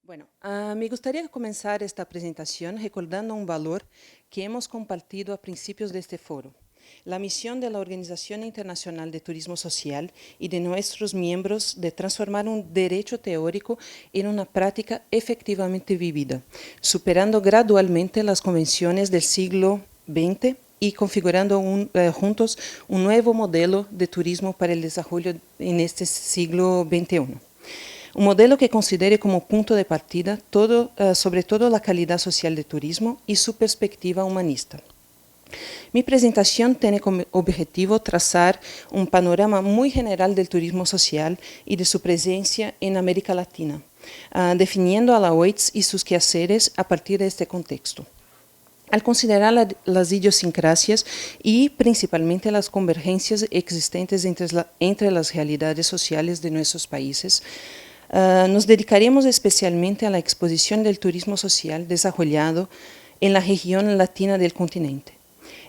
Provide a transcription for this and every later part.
Bueno, me gustaría comenzar esta presentación recordando un valor que hemos compartido a principios de este foro: la misión de la Organización Internacional de Turismo Social y de nuestros miembros de transformar un derecho teórico en una práctica efectivamente vivida, superando gradualmente las convenciones del siglo XX y configurando juntos un nuevo modelo de turismo para el desarrollo en este siglo XXI. Un modelo que considere como punto de partida sobre todo la calidad social del turismo y su perspectiva humanista. Mi presentación tiene como objetivo trazar un panorama muy general del turismo social y de su presencia en América Latina, definiendo a la OITS y sus quehaceres a partir de este contexto. Al considerar las idiosincrasias y principalmente las convergencias existentes entre las realidades sociales de nuestros países, nos dedicaremos especialmente a la exposición del turismo social desarrollado en la región latina del continente.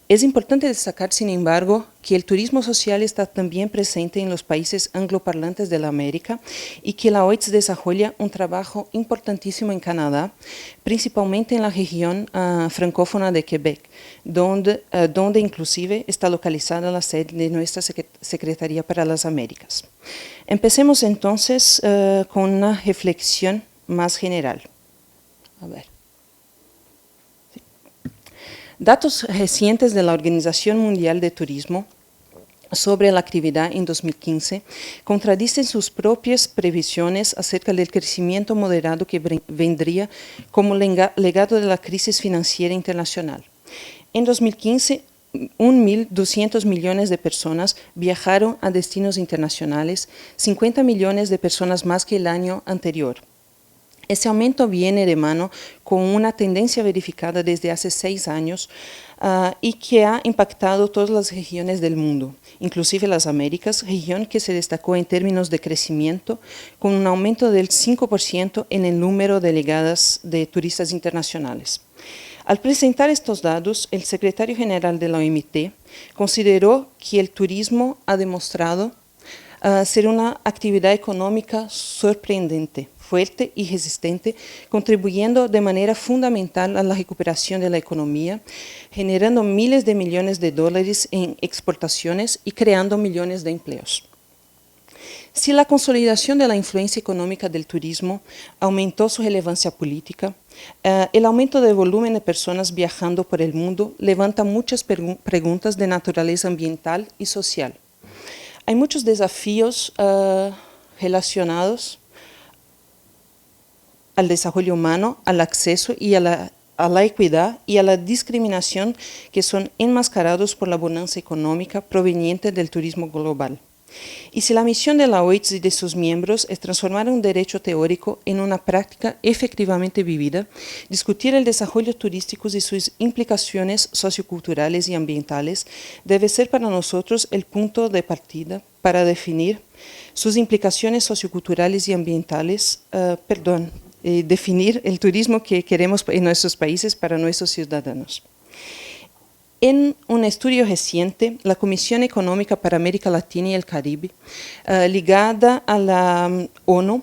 Es importante destacar, sin embargo, que el turismo social está también presente en los países angloparlantes de la América y que la OITS desarrolla un trabajo importantísimo en Canadá, principalmente en la región francófona de Quebec, donde inclusive está localizada la sede de nuestra Secretaría para las Américas. Empecemos entonces con una reflexión más general. A ver. Datos recientes de la Organización Mundial de Turismo sobre la actividad en 2015 contradicen sus propias previsiones acerca del crecimiento moderado que vendría como legado de la crisis financiera internacional. En 2015, 1.200 millones de personas viajaron a destinos internacionales, 50 millones de personas más que el año anterior. Ese aumento viene de mano con una tendencia verificada desde hace 6 años y que ha impactado todas las regiones del mundo, inclusive las Américas, región que se destacó en términos de crecimiento, con un aumento del 5% en el número de llegadas de turistas internacionales. Al presentar estos datos, el secretario general de la OMT consideró que el turismo ha demostrado ser una actividad económica sorprendente, fuerte y resistente, contribuyendo de manera fundamental a la recuperación de la economía, generando miles de millones de dólares en exportaciones y creando millones de empleos. Si la consolidación de la influencia económica del turismo aumentó su relevancia política, el aumento del volumen de personas viajando por el mundo levanta muchas preguntas de naturaleza ambiental y social. Hay muchos desafíos relacionados al desarrollo humano, al acceso y a la equidad y a la discriminación que son enmascarados por la bonanza económica proveniente del turismo global. Y si la misión de la OITS y de sus miembros es transformar un derecho teórico en una práctica efectivamente vivida, discutir el desarrollo turístico y sus implicaciones socioculturales y ambientales debe ser para nosotros el punto de partida para definir sus implicaciones socioculturales y ambientales, definir el turismo que queremos en nuestros países para nuestros ciudadanos. En un estudio reciente, la Comisión Económica para América Latina y el Caribe, ligada a la ONU,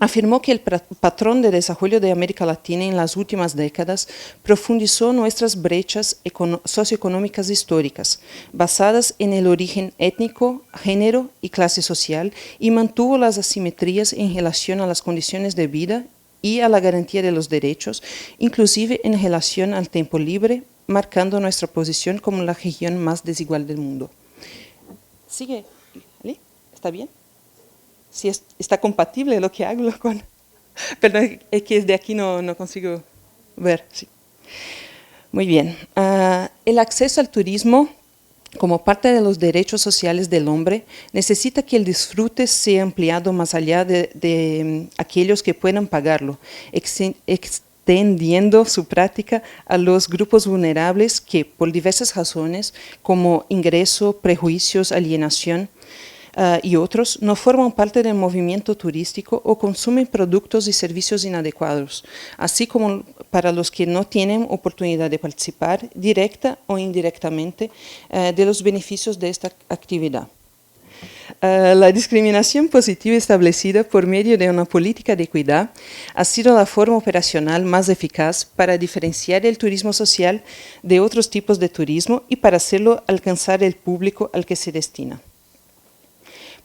afirmó que el patrón de desarrollo de América Latina en las últimas décadas profundizó nuestras brechas socioeconómicas históricas, basadas en el origen étnico, género y clase social, y mantuvo las asimetrías en relación a las condiciones de vida y a la garantía de los derechos, inclusive en relación al tiempo libre, marcando nuestra posición como la región más desigual del mundo. ¿Sigue? ¿Está bien? Si está compatible lo que hago con... Perdón, es que desde aquí no consigo ver. Sí. Muy bien. El acceso al turismo, como parte de los derechos sociales del hombre, necesita que el disfrute sea ampliado más allá de aquellos que puedan pagarlo, extendiendo su práctica a los grupos vulnerables que, por diversas razones, como ingreso, prejuicios, alienación, y otros, no forman parte del movimiento turístico o consumen productos y servicios inadecuados, así como para los que no tienen oportunidad de participar directa o indirectamente de los beneficios de esta actividad. La discriminación positiva establecida por medio de una política de equidad ha sido la forma operacional más eficaz para diferenciar el turismo social de otros tipos de turismo y para hacerlo alcanzar el público al que se destina.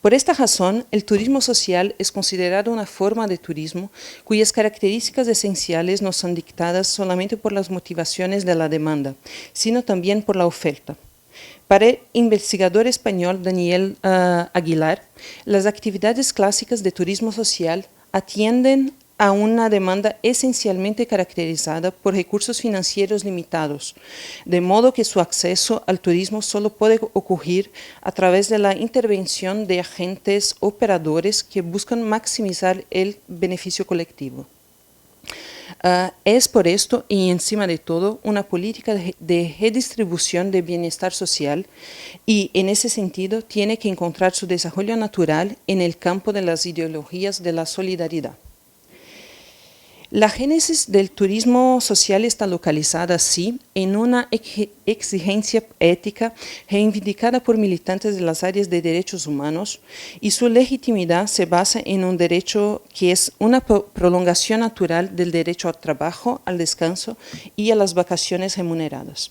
Por esta razón, el turismo social es considerado una forma de turismo cuyas características esenciales no son dictadas solamente por las motivaciones de la demanda, sino también por la oferta. Para el investigador español Daniel Aguilar, las actividades clásicas de turismo social atienden a una demanda esencialmente caracterizada por recursos financieros limitados, de modo que su acceso al turismo solo puede ocurrir a través de la intervención de agentes operadores que buscan maximizar el beneficio colectivo. Es por esto, y encima de todo, una política de redistribución de bienestar social y, en ese sentido, tiene que encontrar su desarrollo natural en el campo de las ideologías de la solidaridad. La génesis del turismo social está localizada, así, en una exigencia ética reivindicada por militantes de las áreas de derechos humanos y su legitimidad se basa en un derecho que es una prolongación natural del derecho al trabajo, al descanso y a las vacaciones remuneradas.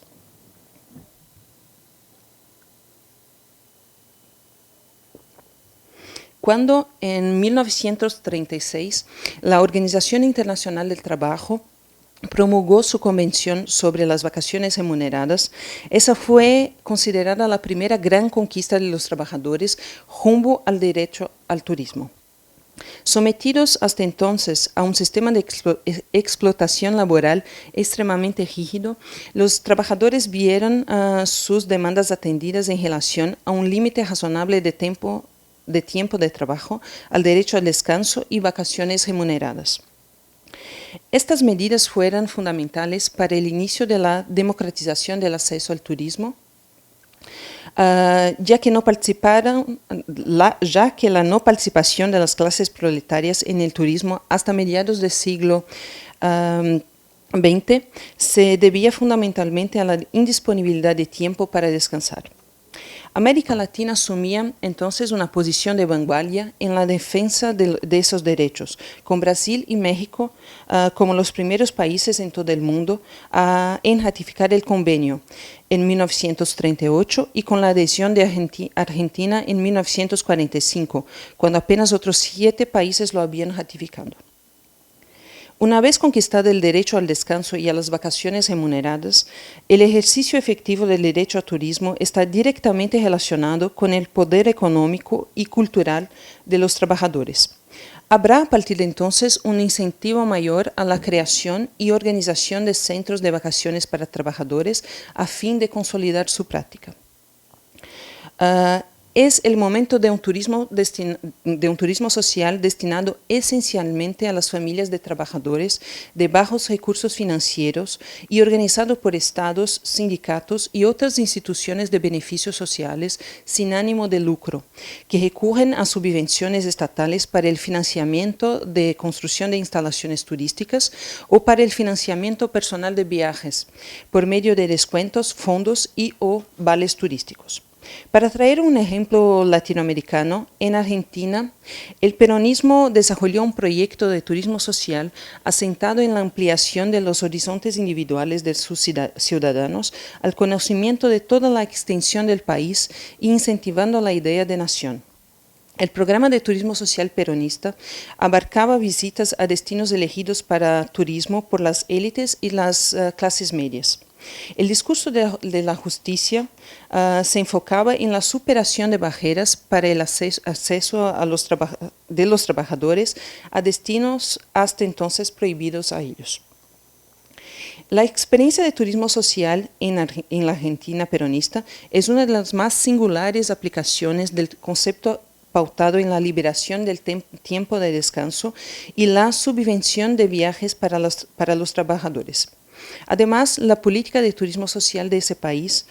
Cuando en 1936 la Organización Internacional del Trabajo promulgó su convención sobre las vacaciones remuneradas, esa fue considerada la primera gran conquista de los trabajadores rumbo al derecho al turismo. Sometidos hasta entonces a un sistema de explotación laboral extremadamente rígido, los trabajadores vieron sus demandas atendidas en relación a un límite razonable de tiempo de trabajo, al derecho al descanso y vacaciones remuneradas. Estas medidas fueron fundamentales para el inicio de la democratización del acceso al turismo, ya que la no participación de las clases proletarias en el turismo hasta mediados del siglo XX se debía fundamentalmente a la indisponibilidad de tiempo para descansar. América Latina asumía entonces una posición de vanguardia en la defensa de esos derechos, con Brasil y México como los primeros países en todo el mundo en ratificar el convenio en 1938 y con la adhesión de Argentina en 1945, cuando apenas otros 7 países lo habían ratificado. Una vez conquistado el derecho al descanso y a las vacaciones remuneradas, el ejercicio efectivo del derecho al turismo está directamente relacionado con el poder económico y cultural de los trabajadores. Habrá a partir de entonces un incentivo mayor a la creación y organización de centros de vacaciones para trabajadores a fin de consolidar su práctica. Es el momento de un turismo social destinado esencialmente a las familias de trabajadores de bajos recursos financieros y organizado por estados, sindicatos y otras instituciones de beneficios sociales sin ánimo de lucro, que recurren a subvenciones estatales para el financiamiento de construcción de instalaciones turísticas o para el financiamiento personal de viajes, por medio de descuentos, fondos o vales turísticos. Para traer un ejemplo latinoamericano, en Argentina, el peronismo desarrolló un proyecto de turismo social asentado en la ampliación de los horizontes individuales de sus ciudadanos al conocimiento de toda la extensión del país e incentivando la idea de nación. El programa de turismo social peronista abarcaba visitas a destinos elegidos para turismo por las élites y las clases medias. El discurso de la justicia se enfocaba en la superación de barreras para el acceso de los trabajadores a destinos hasta entonces prohibidos a ellos. La experiencia de turismo social en la Argentina peronista es una de las más singulares aplicaciones del concepto pautado en la liberación del tiempo de descanso y la subvención de viajes para los trabajadores. Además, la política de turismo social de ese país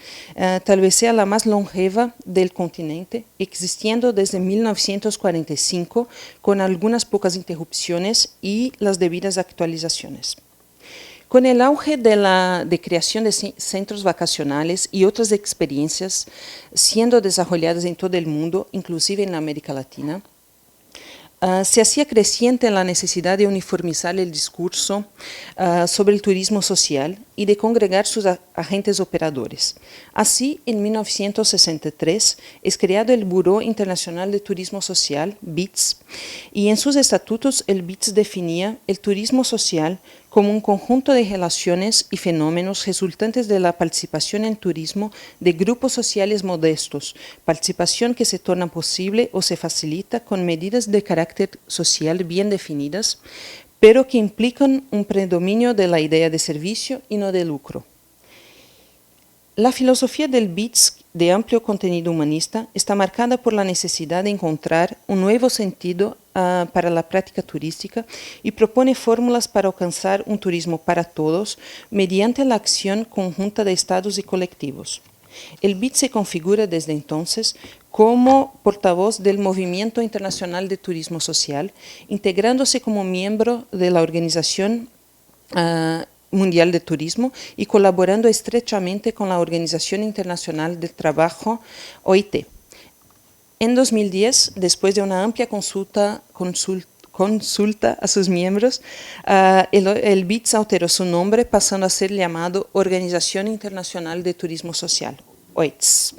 tal vez sea la más longeva del continente, existiendo desde 1945 con algunas pocas interrupciones y las debidas actualizaciones. Con el auge de creación de centros vacacionales y otras experiencias siendo desarrolladas en todo el mundo, inclusive en América Latina, se hacía creciente la necesidad de uniformizar el discurso sobre el turismo social y de congregar sus agentes operadores. Así, en 1963 es creado el Buró Internacional de Turismo Social, BITS, y en sus estatutos el BITS definía el turismo social como un conjunto de relaciones y fenómenos resultantes de la participación en turismo de grupos sociales modestos, participación que se torna posible o se facilita con medidas de carácter social bien definidas, pero que implican un predominio de la idea de servicio y no de lucro. La filosofía del BITS, de amplio contenido humanista, está marcada por la necesidad de encontrar un nuevo sentido para la práctica turística y propone fórmulas para alcanzar un turismo para todos mediante la acción conjunta de estados y colectivos. El BITS se configura desde entonces como portavoz del Movimiento Internacional de Turismo Social, integrándose como miembro de la Organización Mundial de Turismo y colaborando estrechamente con la Organización Internacional del Trabajo, OIT. En 2010, después de una amplia consulta a sus miembros, el BITS alteró su nombre, pasando a ser llamado Organización Internacional de Turismo Social, OITS.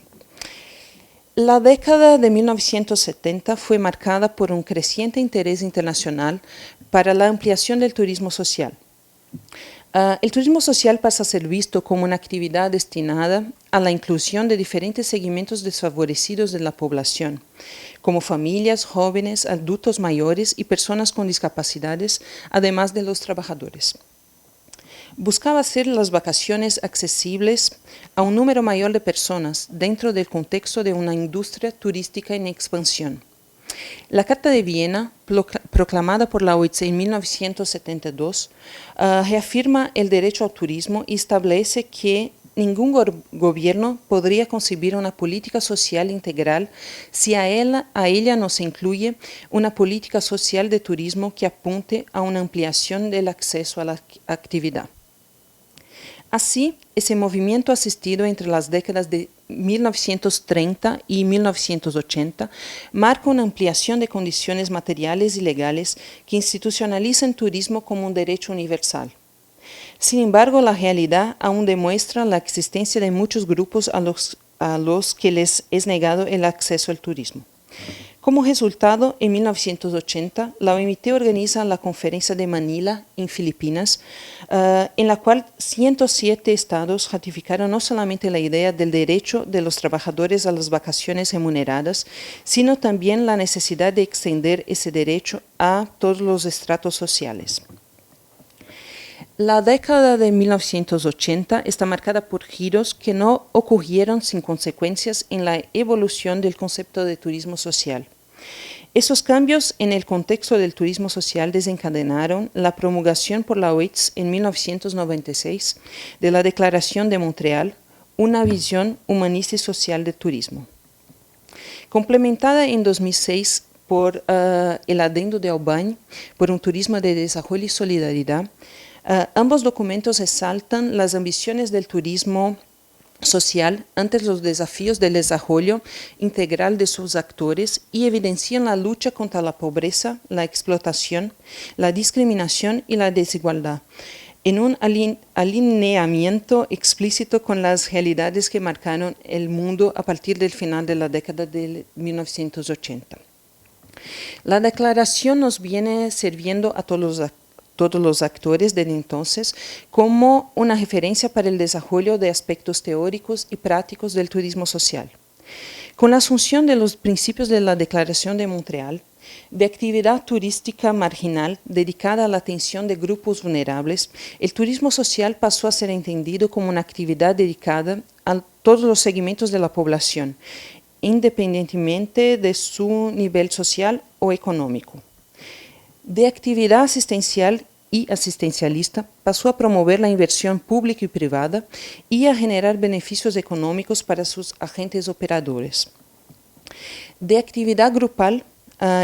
La década de 1970 fue marcada por un creciente interés internacional para la ampliación del turismo social. El turismo social pasa a ser visto como una actividad destinada a la inclusión de diferentes segmentos desfavorecidos de la población, como familias, jóvenes, adultos mayores y personas con discapacidades, además de los trabajadores. Buscaba hacer las vacaciones accesibles a un número mayor de personas dentro del contexto de una industria turística en expansión. La Carta de Viena, proclamada por la OIT en 1972, reafirma el derecho al turismo y establece que ningún gobierno podría concebir una política social integral si a ella no se incluye una política social de turismo que apunte a una ampliación del acceso a la actividad. Así, ese movimiento asistido entre las décadas de 1930 y 1980 marca una ampliación de condiciones materiales y legales que institucionalizan el turismo como un derecho universal. Sin embargo, la realidad aún demuestra la existencia de muchos grupos a los que les es negado el acceso al turismo. Como resultado, en 1980, la OMT organiza la Conferencia de Manila, en Filipinas, en la cual 107 estados ratificaron no solamente la idea del derecho de los trabajadores a las vacaciones remuneradas, sino también la necesidad de extender ese derecho a todos los estratos sociales. La década de 1980 está marcada por giros que no ocurrieron sin consecuencias en la evolución del concepto de turismo social. Esos cambios en el contexto del turismo social desencadenaron la promulgación por la OIT en 1996 de la Declaración de Montreal, una visión humanista y social del turismo. Complementada en 2006 por el Adendo de Albany, por un turismo de desarrollo y solidaridad, ambos documentos resaltan las ambiciones del turismo social ante los desafíos del desarrollo integral de sus actores y evidencian la lucha contra la pobreza, la explotación, la discriminación y la desigualdad, en un alineamiento explícito con las realidades que marcaron el mundo a partir del final de la década de 1980. La declaración nos viene sirviendo a todos los actores desde entonces como una referencia para el desarrollo de aspectos teóricos y prácticos del turismo social. Con la asunción de los principios de la Declaración de Montreal, de actividad turística marginal dedicada a la atención de grupos vulnerables, el turismo social pasó a ser entendido como una actividad dedicada a todos los segmentos de la población, independientemente de su nivel social o económico. De actividad asistencial y asistencialista, pasó a promover la inversión pública y privada y a generar beneficios económicos para sus agentes operadores. De actividad grupal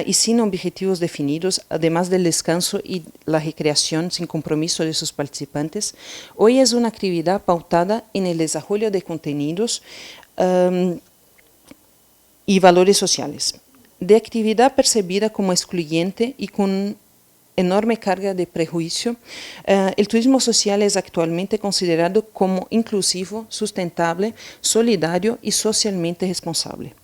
y sin objetivos definidos, además del descanso y la recreación sin compromiso de sus participantes, hoy es una actividad pautada en el desarrollo de contenidos y valores sociales. De actividad percibida como excluyente y con enorme carga de prejuicio, el turismo social es actualmente considerado como inclusivo, sustentable, solidario y socialmente responsable.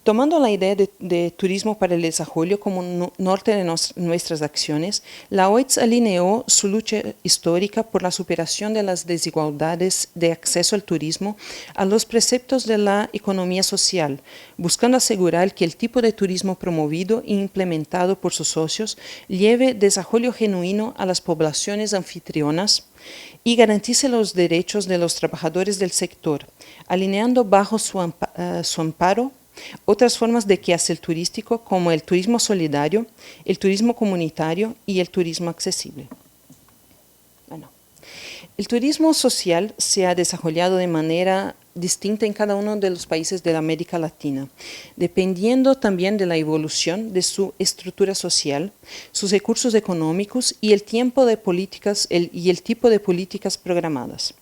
Tomando la idea de turismo para el desarrollo como norte de nuestras acciones, la OITS alineó su lucha histórica por la superación de las desigualdades de acceso al turismo a los preceptos de la economía social, buscando asegurar que el tipo de turismo promovido e implementado por sus socios lleve desarrollo genuino a las poblaciones anfitrionas y garantice los derechos de los trabajadores del sector, alineando bajo su amparo otras formas de quehacer turístico como el turismo solidario, el turismo comunitario y el turismo accesible. Bueno, el turismo social se ha desarrollado de manera distinta en cada uno de los países de la América Latina, dependiendo también de la evolución de su estructura social, sus recursos económicos y el tipo de políticas programadas.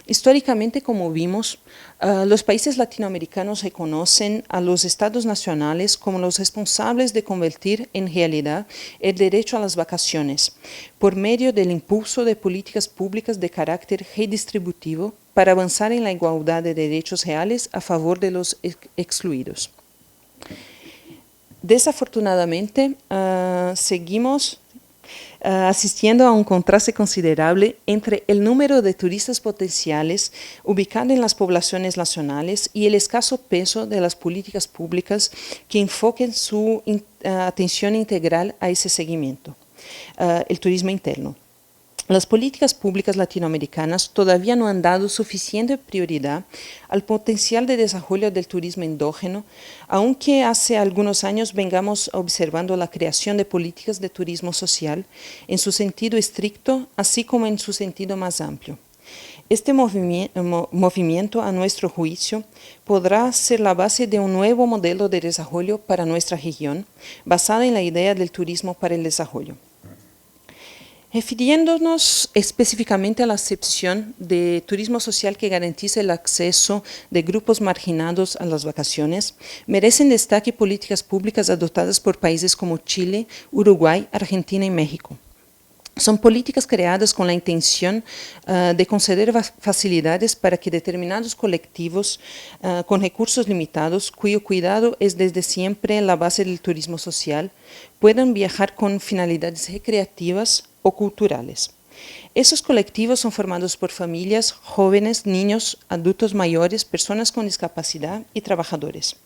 Históricamente, como vimos, los países latinoamericanos reconocen a los estados nacionales como los responsables de convertir en realidad el derecho a las vacaciones, por medio del impulso de políticas públicas de carácter redistributivo para avanzar en la igualdad de derechos reales a favor de los excluidos. Desafortunadamente, seguimos asistiendo a un contraste considerable entre el número de turistas potenciales ubicados en las poblaciones nacionales y el escaso peso de las políticas públicas que enfoquen su atención integral a ese seguimiento, el turismo interno. Las políticas públicas latinoamericanas todavía no han dado suficiente prioridad al potencial de desarrollo del turismo endógeno, aunque hace algunos años vengamos observando la creación de políticas de turismo social en su sentido estricto, así como en su sentido más amplio. Este movimiento, a nuestro juicio, podrá ser la base de un nuevo modelo de desarrollo para nuestra región, basado en la idea del turismo para el desarrollo. Refiriéndonos específicamente a la acepción de turismo social que garantiza el acceso de grupos marginados a las vacaciones, merecen destaque políticas públicas adoptadas por países como Chile, Uruguay, Argentina y México. Son políticas creadas con la intención de conceder facilidades para que determinados colectivos con recursos limitados, cuyo cuidado es desde siempre la base del turismo social, puedan viajar con finalidades recreativas o culturales. Esos colectivos son formados por familias, jóvenes, niños, adultos mayores, personas con discapacidad y trabajadores.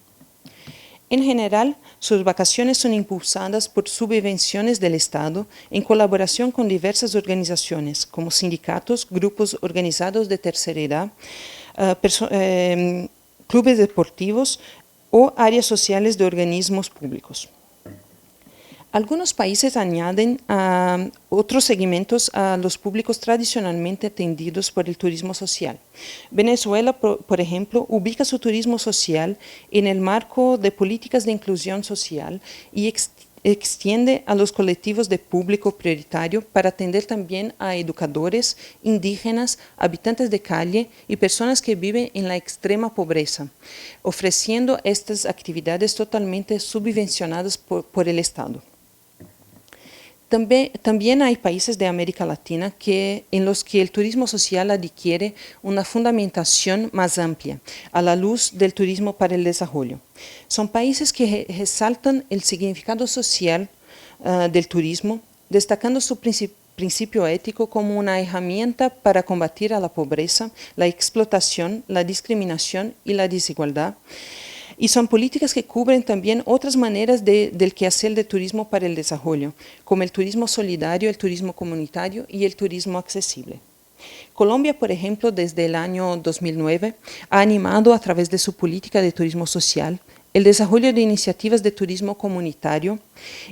En general, sus vacaciones son impulsadas por subvenciones del Estado en colaboración con diversas organizaciones, como sindicatos, grupos organizados de tercera edad, clubes deportivos o áreas sociales de organismos públicos. Algunos países añaden otros segmentos a los públicos tradicionalmente atendidos por el turismo social. Venezuela, por ejemplo, ubica su turismo social en el marco de políticas de inclusión social y extiende a los colectivos de público prioritario para atender también a educadores, indígenas, habitantes de calle y personas que viven en la extrema pobreza, ofreciendo estas actividades totalmente subvencionadas por el Estado. También hay países de América Latina en los que el turismo social adquiere una fundamentación más amplia, a la luz del turismo para el desarrollo. Son países que resaltan el significado social del turismo, destacando su principio ético como una herramienta para combatir a la pobreza, la explotación, la discriminación y la desigualdad. Y son políticas que cubren también otras maneras del quehacer de turismo para el desarrollo, como el turismo solidario, el turismo comunitario y el turismo accesible. Colombia, por ejemplo, desde el año 2009, ha animado a través de su política de turismo social el desarrollo de iniciativas de turismo comunitario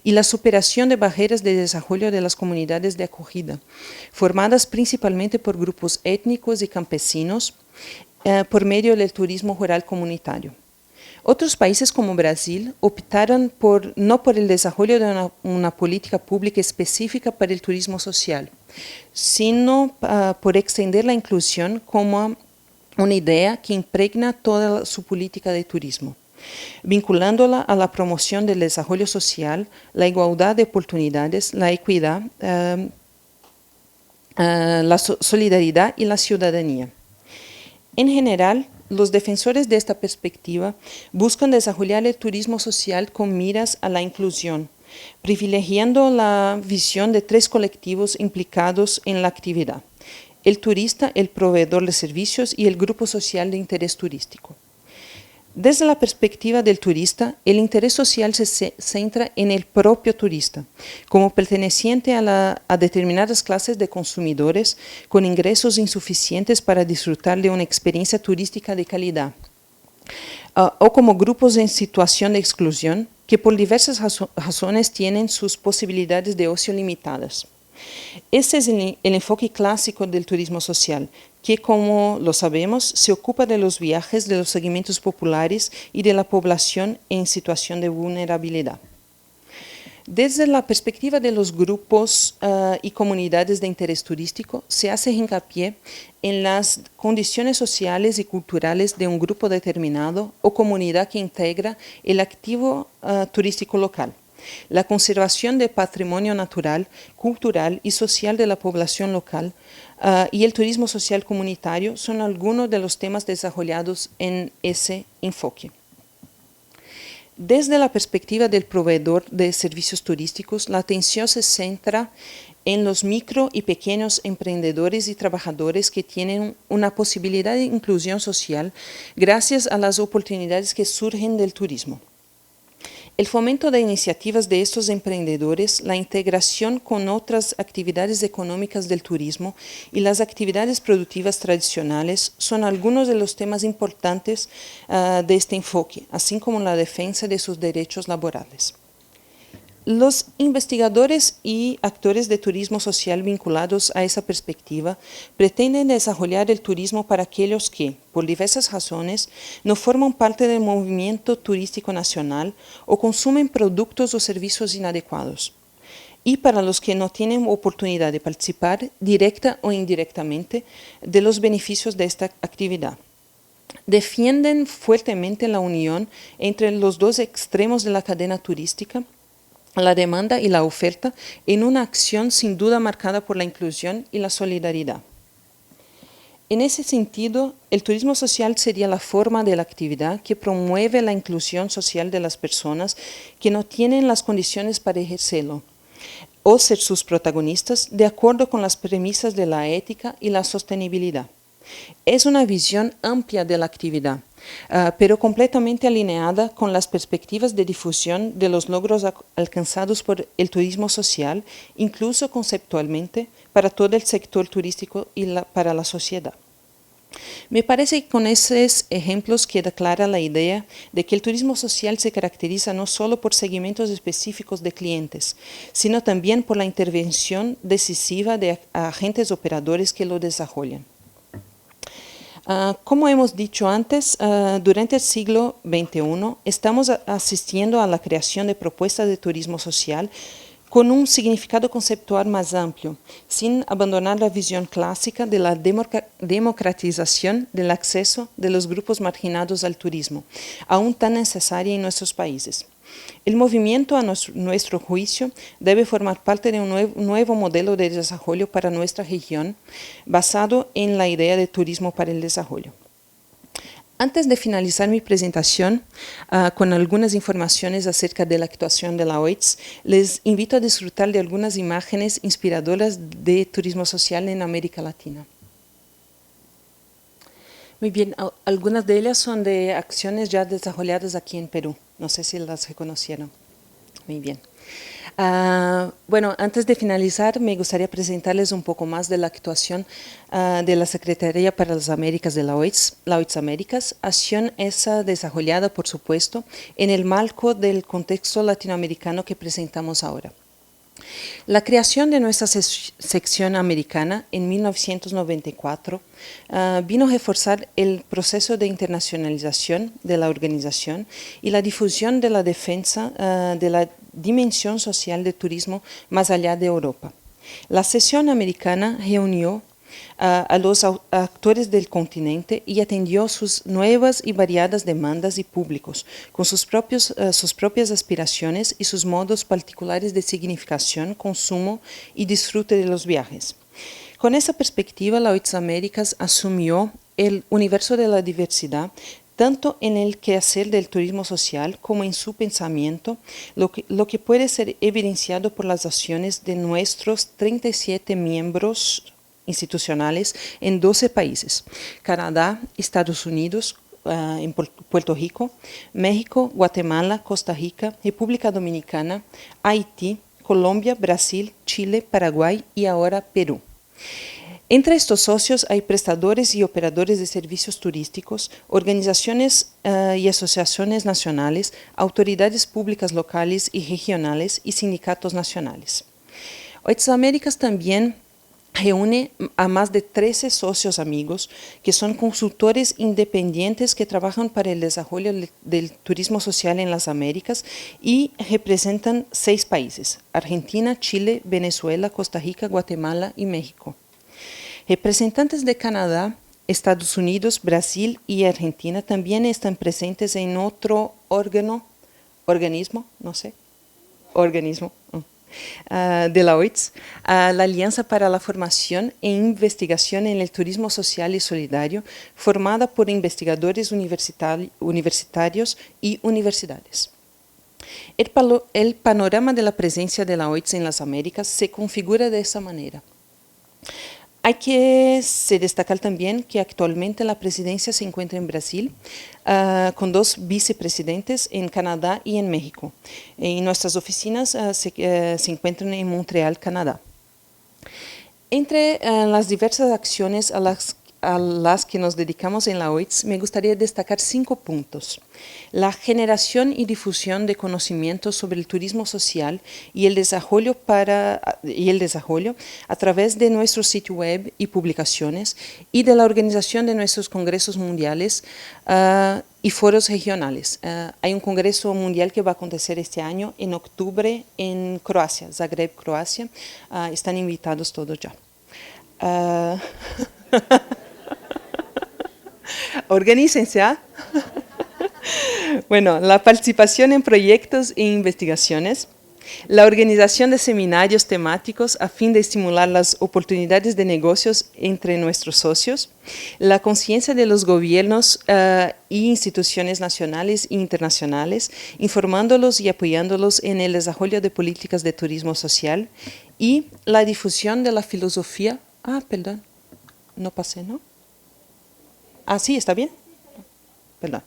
y la superación de barreras de desarrollo de las comunidades de acogida, formadas principalmente por grupos étnicos y campesinos por medio del turismo rural comunitario. Otros países como Brasil optaron no por el desarrollo de una política pública específica para el turismo social, sino por extender la inclusión como una idea que impregna toda su política de turismo, vinculándola a la promoción del desarrollo social, la igualdad de oportunidades, la equidad, la solidaridad y la ciudadanía. En general, los defensores de esta perspectiva buscan desarrollar el turismo social con miras a la inclusión, privilegiando la visión de tres colectivos implicados en la actividad: el turista, el proveedor de servicios y el grupo social de interés turístico. Desde la perspectiva del turista, el interés social se centra en el propio turista, como perteneciente a determinadas clases de consumidores con ingresos insuficientes para disfrutar de una experiencia turística de calidad, o como grupos en situación de exclusión que por diversas razones tienen sus posibilidades de ocio limitadas. Este es el enfoque clásico del turismo social, que, como lo sabemos, se ocupa de los viajes de los segmentos populares y de la población en situación de vulnerabilidad. Desde la perspectiva de los grupos y comunidades de interés turístico, se hace hincapié en las condiciones sociales y culturales de un grupo determinado o comunidad que integra el activo turístico local. La conservación de patrimonio natural, cultural y social de la población local y el turismo social comunitario son algunos de los temas desarrollados en ese enfoque. Desde la perspectiva del proveedor de servicios turísticos, la atención se centra en los micro y pequeños emprendedores y trabajadores que tienen una posibilidad de inclusión social gracias a las oportunidades que surgen del turismo. El fomento de iniciativas de estos emprendedores, la integración con otras actividades económicas del turismo y las actividades productivas tradicionales son algunos de los temas importantes de este enfoque, así como la defensa de sus derechos laborales. Los investigadores y actores de turismo social vinculados a esa perspectiva pretenden desarrollar el turismo para aquellos que, por diversas razones, no forman parte del movimiento turístico nacional o consumen productos o servicios inadecuados, y para los que no tienen oportunidad de participar directa o indirectamente de los beneficios de esta actividad. Defienden fuertemente la unión entre los dos extremos de la cadena turística, la demanda y la oferta, en una acción sin duda marcada por la inclusión y la solidaridad. En ese sentido, el turismo social sería la forma de la actividad que promueve la inclusión social de las personas que no tienen las condiciones para ejercerlo o ser sus protagonistas de acuerdo con las premisas de la ética y la sostenibilidad. Es una visión amplia de la actividad, pero completamente alineada con las perspectivas de difusión de los logros alcanzados por el turismo social, incluso conceptualmente, para todo el sector turístico y para la sociedad. Me parece que con esos ejemplos queda clara la idea de que el turismo social se caracteriza no solo por segmentos específicos de clientes, sino también por la intervención decisiva de agentes operadores que lo desarrollan. Como hemos dicho antes, durante el siglo XXI estamos asistiendo a la creación de propuestas de turismo social con un significado conceptual más amplio, sin abandonar la visión clásica de la democratización del acceso de los grupos marginados al turismo, aún tan necesaria en nuestros países. El movimiento, a nuestro juicio, debe formar parte de un nuevo modelo de desarrollo para nuestra región, basado en la idea de turismo para el desarrollo. Antes de finalizar mi presentación con algunas informaciones acerca de la actuación de la OITS, les invito a disfrutar de algunas imágenes inspiradoras de turismo social en América Latina. Muy bien, algunas de ellas son de acciones ya desarrolladas aquí en Perú. No sé si las reconocieron. Muy bien. Bueno, antes de finalizar, me gustaría presentarles un poco más de la actuación de la Secretaría para las Américas de la OITS Américas, acción esa desarrollada, por supuesto, en el marco del contexto latinoamericano que presentamos ahora. La creación de nuestra sección americana en 1994 vino a reforzar el proceso de internacionalización de la organización y la difusión de la defensa de la dimensión social del turismo más allá de Europa. La sección americana reunió a los actores del continente y atendió sus nuevas y variadas demandas y públicos, con sus propias aspiraciones y sus modos particulares de significación, consumo y disfrute de los viajes. Con esa perspectiva, la OITS Américas asumió el universo de la diversidad, tanto en el quehacer del turismo social como en su pensamiento, lo que puede ser evidenciado por las acciones de nuestros 37 miembros institucionales en 12 países: Canadá, Estados Unidos, en Puerto Rico, México, Guatemala, Costa Rica, República Dominicana, Haití, Colombia, Brasil, Chile, Paraguay y ahora Perú. Entre estos socios hay prestadores y operadores de servicios turísticos, organizaciones y asociaciones nacionales, autoridades públicas locales y regionales y sindicatos nacionales. OITS Américas también reúne a más de 13 socios amigos que son consultores independientes que trabajan para el desarrollo del turismo social en las Américas y representan 6 países: Argentina, Chile, Venezuela, Costa Rica, Guatemala y México. Representantes de Canadá, Estados Unidos, Brasil y Argentina también están presentes en otro organismo de la OITS, la Alianza para la Formación e Investigación en el Turismo Social y Solidario, formada por investigadores universitarios y universidades. El panorama de la presencia de la OITS en las Américas se configura de esa manera. Hay que destacar también que actualmente la presidencia se encuentra en Brasil, con 2 vicepresidentes en Canadá y en México. Y nuestras oficinas se encuentran en Montreal, Canadá. Entre las diversas acciones a las que nos dedicamos en la OITS, me gustaría destacar 5 puntos. La generación y difusión de conocimientos sobre el turismo social y el desarrollo a través de nuestro sitio web y publicaciones, y de la organización de nuestros congresos mundiales y foros regionales. Hay un congreso mundial que va a acontecer este año en octubre en Croacia, Zagreb, Croacia. Están invitados todos ya. Organícense, ¿ah? Bueno, la participación en proyectos e investigaciones, la organización de seminarios temáticos a fin de estimular las oportunidades de negocios entre nuestros socios, la conciencia de los gobiernos e instituciones nacionales e internacionales, informándolos y apoyándolos en el desarrollo de políticas de turismo social, y la difusión de la filosofía. Perdón, no pasé, ¿no? Sí, ¿está bien? Perdón.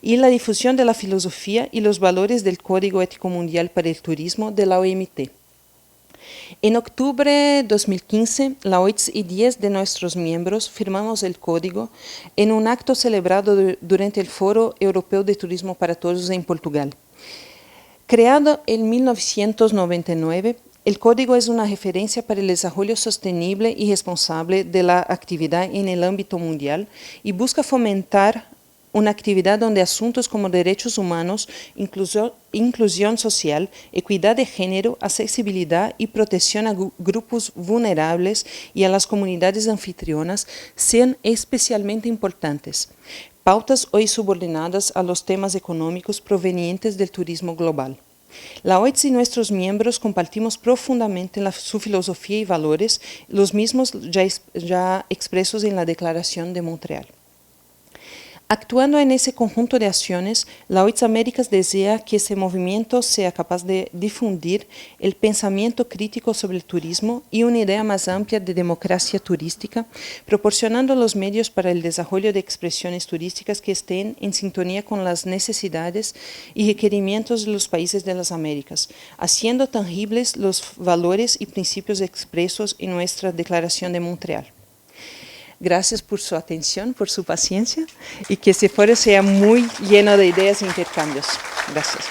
Y la difusión de la filosofía y los valores del Código Ético Mundial para el Turismo de la OMT. En octubre de 2015, la OITS y 10 de nuestros miembros firmamos el código en un acto celebrado durante el Foro Europeo de Turismo para Todos en Portugal. Creado en 1999, el código es una referencia para el desarrollo sostenible y responsable de la actividad en el ámbito mundial y busca fomentar una actividad donde asuntos como derechos humanos, inclusión social, equidad de género, accesibilidad y protección a grupos vulnerables y a las comunidades anfitrionas sean especialmente importantes, pautas hoy subordinadas a los temas económicos provenientes del turismo global. La OITS y nuestros miembros compartimos profundamente su filosofía y valores, los mismos ya expresos en la Declaración de Montreal. Actuando en ese conjunto de acciones, la OITS Américas desea que ese movimiento sea capaz de difundir el pensamiento crítico sobre el turismo y una idea más amplia de democracia turística, proporcionando los medios para el desarrollo de expresiones turísticas que estén en sintonía con las necesidades y requerimientos de los países de las Américas, haciendo tangibles los valores y principios expresos en nuestra Declaración de Montreal. Gracias por su atención, por su paciencia, y que este foro sea muy lleno de ideas e intercambios. Gracias.